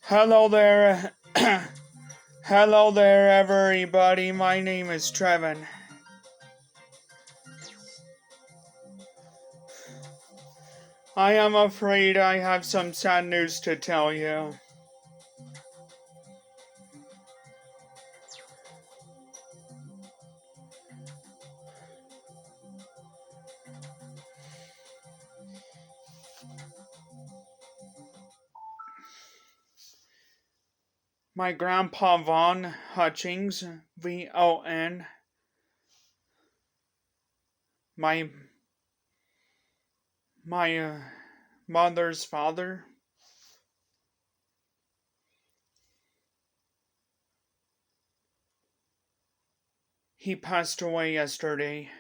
Hello there. Hello there, everybody. My name is Trevin. I am afraid I have some sad news to tell you. My grandpa Von Hutchings, VON, my my mother's father, he passed away yesterday.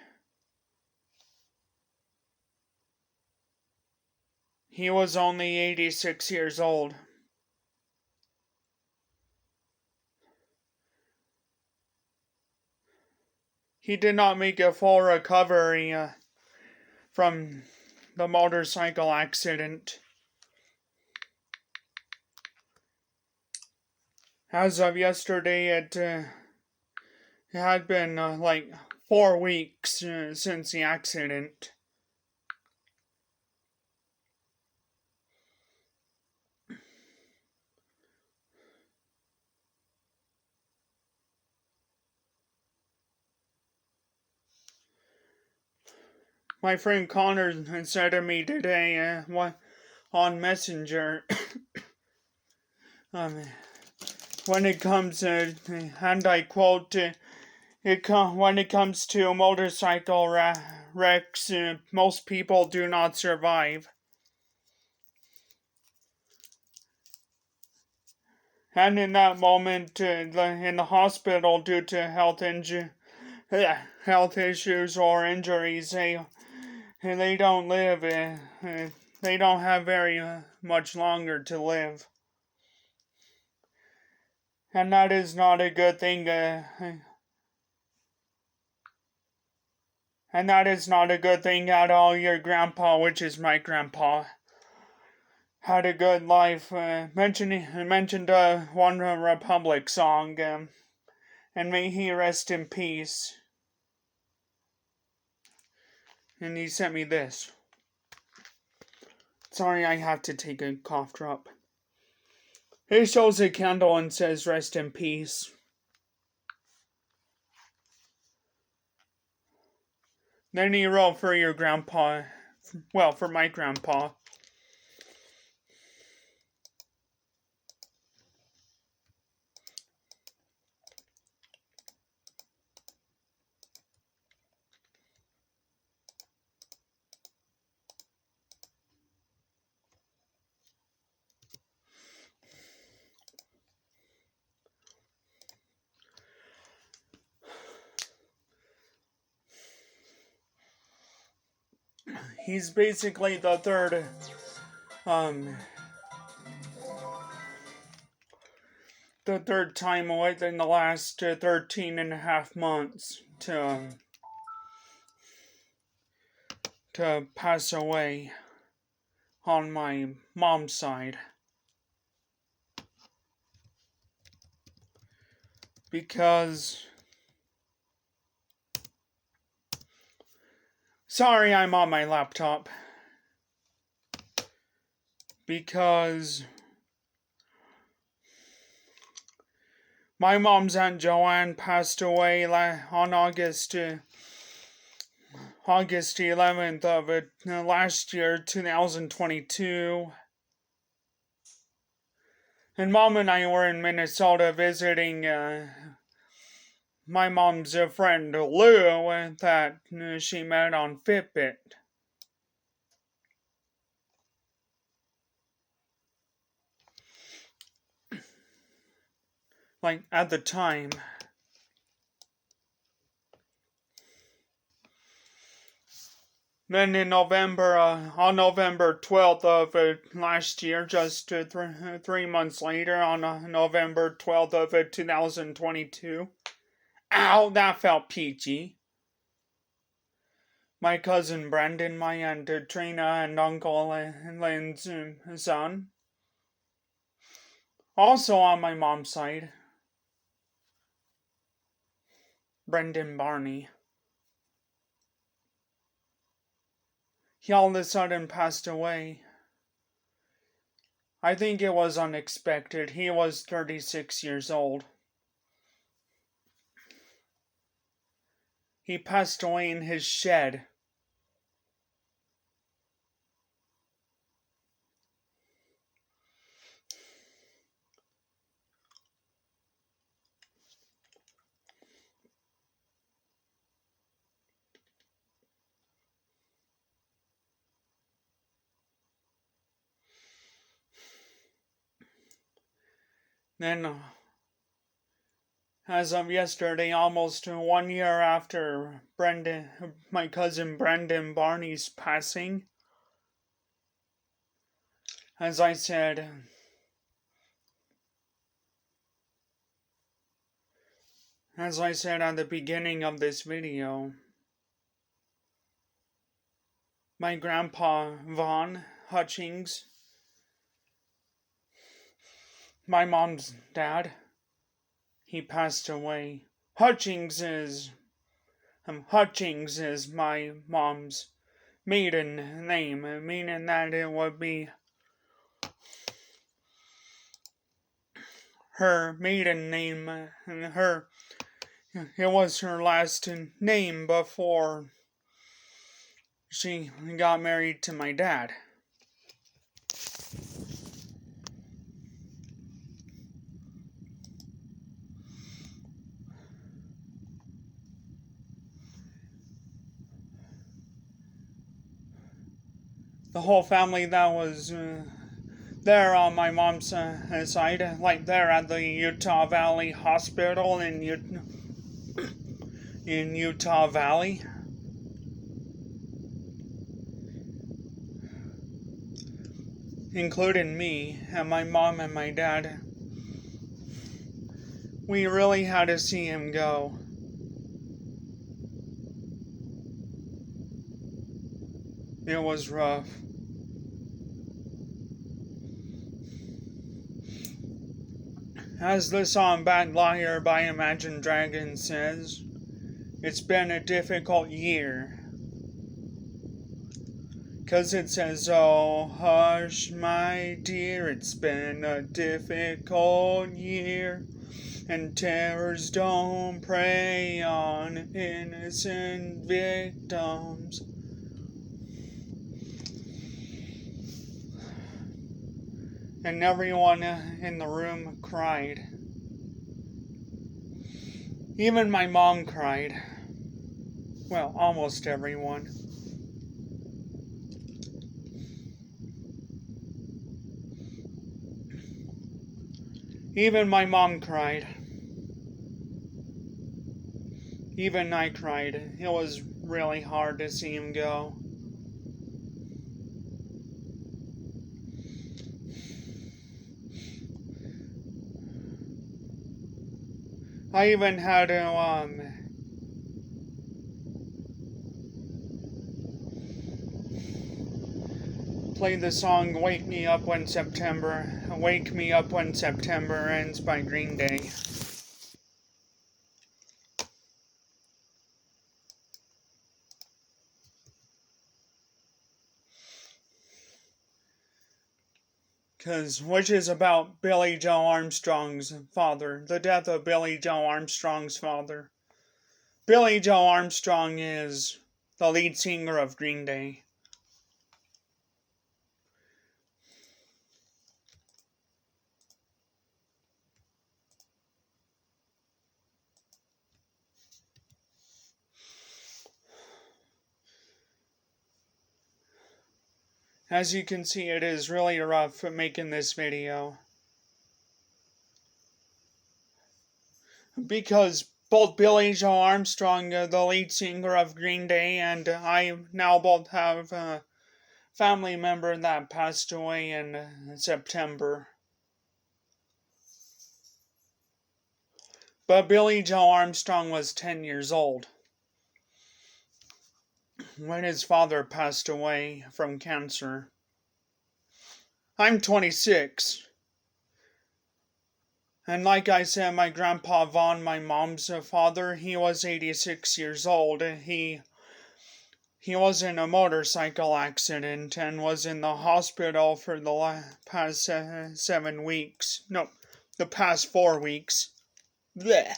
He was only 86 years old. He did not make a full recovery from the motorcycle accident. As of yesterday, it had been like 4 weeks since the accident. My friend Connor said to me today on Messenger, um, when it comes, and I quote, when it comes to motorcycle wrecks, most people do not survive. And in that moment, in the hospital due to health issues or injuries, they don't live. They don't have very much longer to live, and that is not a good thing. And that is not a good thing at all. Your grandpa, which is my grandpa, had a good life. Mentioned One Republic song, and may he rest in peace. And he sent me this. Sorry, I have to take a cough drop. He shows a candle and says, "Rest in peace." Then he wrote for your grandpa. Well, for my grandpa. He's basically the third time within the last 13 and a half months to pass away on my mom's side. Because sorry, I'm on my laptop. Because my mom's Aunt Joanne passed away on August 11th of last year, 2022. And Mom and I were in Minnesota visiting my mom's friend Lou that she met on Fitbit. Like, at the time. Then in November, on November 12th of last year, just 3 months later, on November 12th of 2022. Ow, that felt peachy. My cousin Brendan, my aunt Trina, and Uncle Lynn's son Also on my mom's side, Brendan Barney. He all of a sudden passed away. I think it was unexpected. He was 36 years old. He passed away in his shed. Then, as of yesterday, almost 1 year after my cousin Brendan Barney's passing, as I said at the beginning of this video, my grandpa Vaughn Hutchings, my mom's dad, he passed away. Hutchings is my mom's maiden name, meaning that it would be her maiden name, and it was her last name before she got married to my dad. The whole family that was there on my mom's side, like there at the Utah Valley Hospital in Utah Valley. Including me and my mom and my dad. We really had to see him go. It was rough. As the song Bad Liar by Imagine Dragons says, it's been a difficult year. 'Cause it says, oh hush my dear, it's been a difficult year. And terrors don't prey on innocent victims. And everyone in the room cried. Even my mom cried. Well, almost everyone. Even my mom cried. Even I cried. It was really hard to see him go. I even had to, play the song Wake Me Up When September Ends by Green Day. Which is about Billy Joe Armstrong's father, the death of Billy Joe Armstrong's father. Billy Joe Armstrong is the lead singer of Green Day. As you can see, it is really rough making this video. Because both Billy Joe Armstrong, the lead singer of Green Day, and I now both have a family member that passed away in September. But Billy Joe Armstrong was 10 years old when his father passed away from cancer. I'm 26. And like I said, my grandpa Vaughn, my mom's father, he was 86 years old. He was in a motorcycle accident and was in the hospital for the past 7 weeks. No, the past 4 weeks. Blech.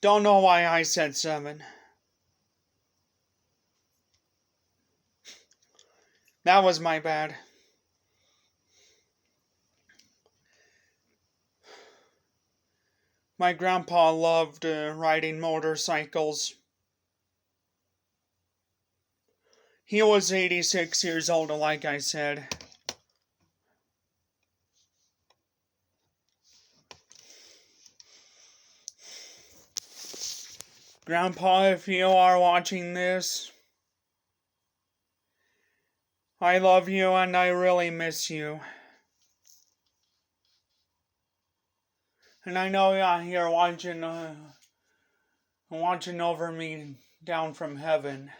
Don't know why I said 7. That was my bad. My grandpa loved riding motorcycles. He was 86 years old, like I said. Grandpa, if you are watching this, I love you and I really miss you. And I know you're watching over me down from heaven.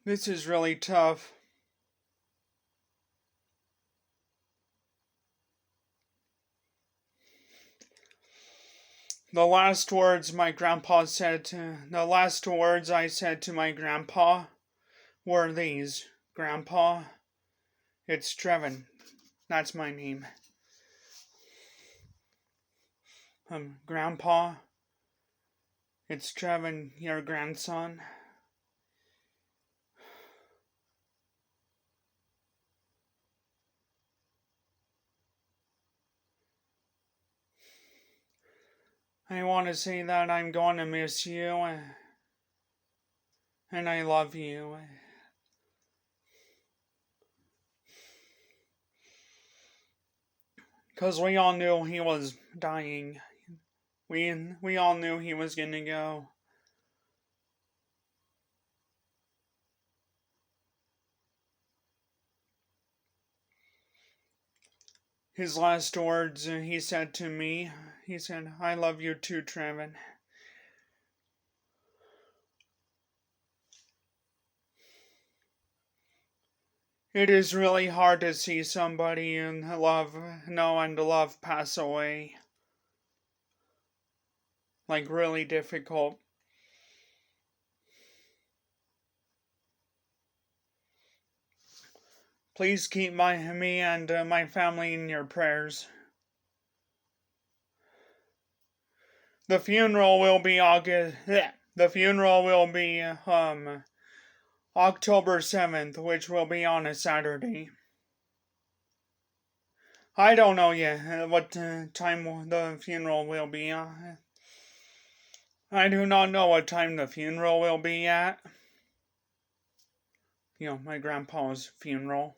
This is really tough. The last words I said to my grandpa were these. Grandpa, it's Trevin. That's my name. Grandpa, it's Trevin, your grandson. I want to say that I'm going to miss you, and I love you. Because we all knew he was dying. We all knew he was gonna go. His last words he said to me, he said, I love you too, Trevin. It is really hard to see somebody you know and love pass away. Like, really difficult. Please keep me and my family in your prayers. The funeral will be October 7th, which will be on a Saturday. I don't know yet what time the funeral will be. I do not know what time the funeral will be at. My grandpa's funeral.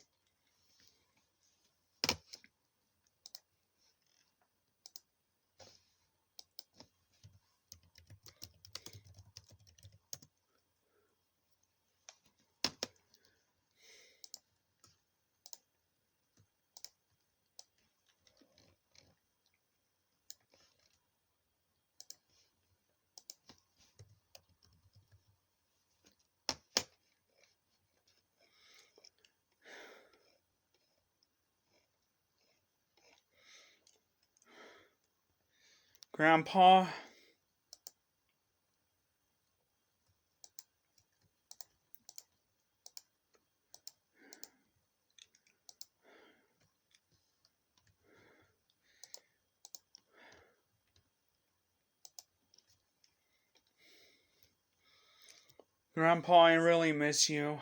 Grandpa, I really miss you.